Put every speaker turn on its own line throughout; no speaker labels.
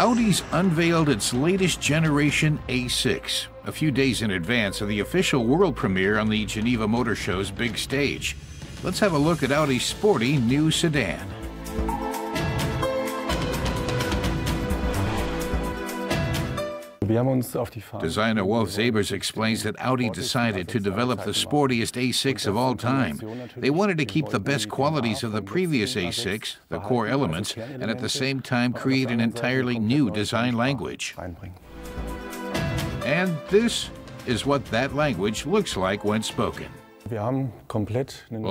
Audi's unveiled its latest generation A6, a few days in advance of the official world premiere on the Geneva Motor Show's big stage. Let's have a look at Audi's sporty new sedan. Designer Wolf Zabers explains that Audi decided to develop the sportiest A6 of all time. They wanted to keep the best qualities of the previous A6, the core elements, and at the same time create an entirely new design language. And this is what that language looks like when spoken. Well,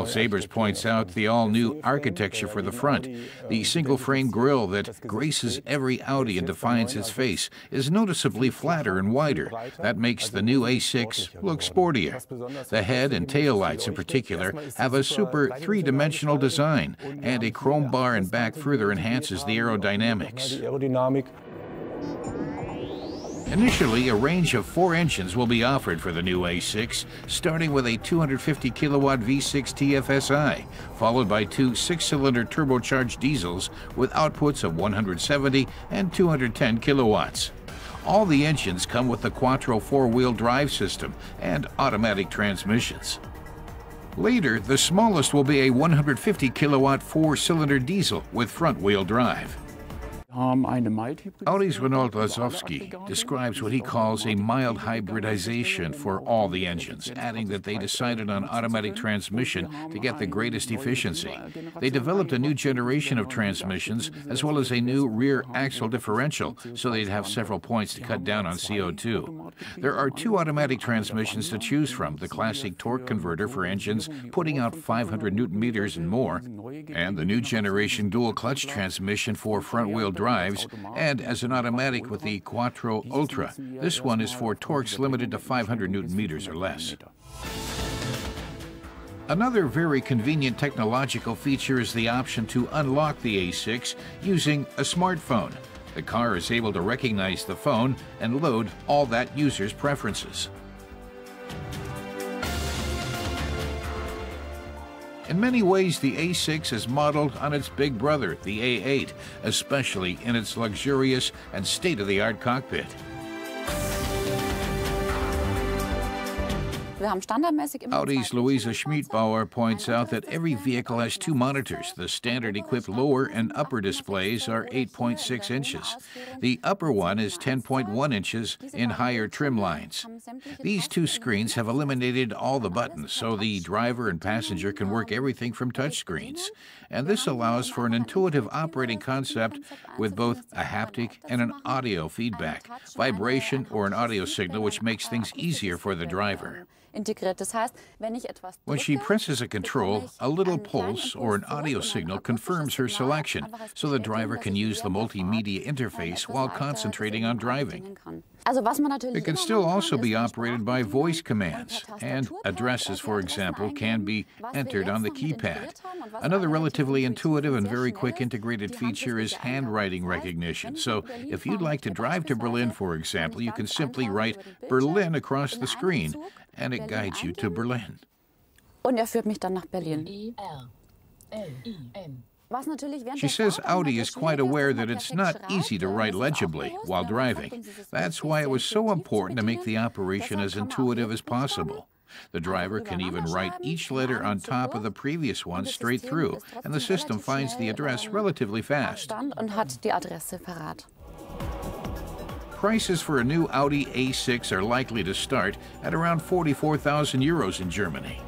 Zabers points out the all-new architecture for the front. The single-frame grille that graces every Audi and defines its face is noticeably flatter and wider. That makes the new A6 look sportier. The head and tail lights in particular have a super three-dimensional design, and a chrome bar in back further enhances the aerodynamics. Initially, a range of 4 engines will be offered for the new A6, starting with a 250-kilowatt V6 TFSI, followed by 2 6-cylinder turbocharged diesels with outputs of 170 and 210 kilowatts. All the engines come with the Quattro 4-wheel drive system and automatic transmissions. Later, the smallest will be a 150-kilowatt 4-cylinder diesel with front-wheel drive. Audi's Ronald Lazowski describes what he calls a mild hybridization for all the engines, adding that they decided on automatic transmission to get the greatest efficiency. They developed a new generation of transmissions as well as a new rear axle differential, so they'd have several points to cut down on CO2. There are 2 automatic transmissions to choose from, the classic torque converter for engines putting out 500 Newton meters and more, and the new generation dual clutch transmission for front-wheel drives, and as an automatic with the Quattro Ultra. This one is for torques limited to 500 Newton meters or less. Another very convenient technological feature is the option to unlock the A6 using a smartphone. The car is able to recognize the phone and load all that user's preferences. In many ways, the A6 is modeled on its big brother, the A8, especially in its luxurious and state-of-the-art cockpit. Audi's Louisa Schmidbauer points out that every vehicle has 2 monitors. The standard-equipped lower and upper displays are 8.6 inches. The upper one is 10.1 inches in higher trim lines. These 2 screens have eliminated all the buttons, so the driver and passenger can work everything from touchscreens. And this allows for an intuitive operating concept with both a haptic and an audio feedback, vibration or an audio signal, which makes things easier for the driver. When she presses a control, a little pulse or an audio signal confirms her selection, so the driver can use the multimedia interface while concentrating on driving. It can still also be operated by voice commands, and addresses, for example, can be entered on the keypad. Another relatively intuitive and very quick integrated feature is handwriting recognition. So if you'd like to drive to Berlin, for example, you can simply write Berlin across the screen, and it guides you to Berlin. She says Audi is quite aware that it's not easy to write legibly while driving. That's why it was so important to make the operation as intuitive as possible. The driver can even write each letter on top of the previous one straight through, and the system finds the address relatively fast. Prices for a new Audi A6 are likely to start at around 44,000 euros in Germany.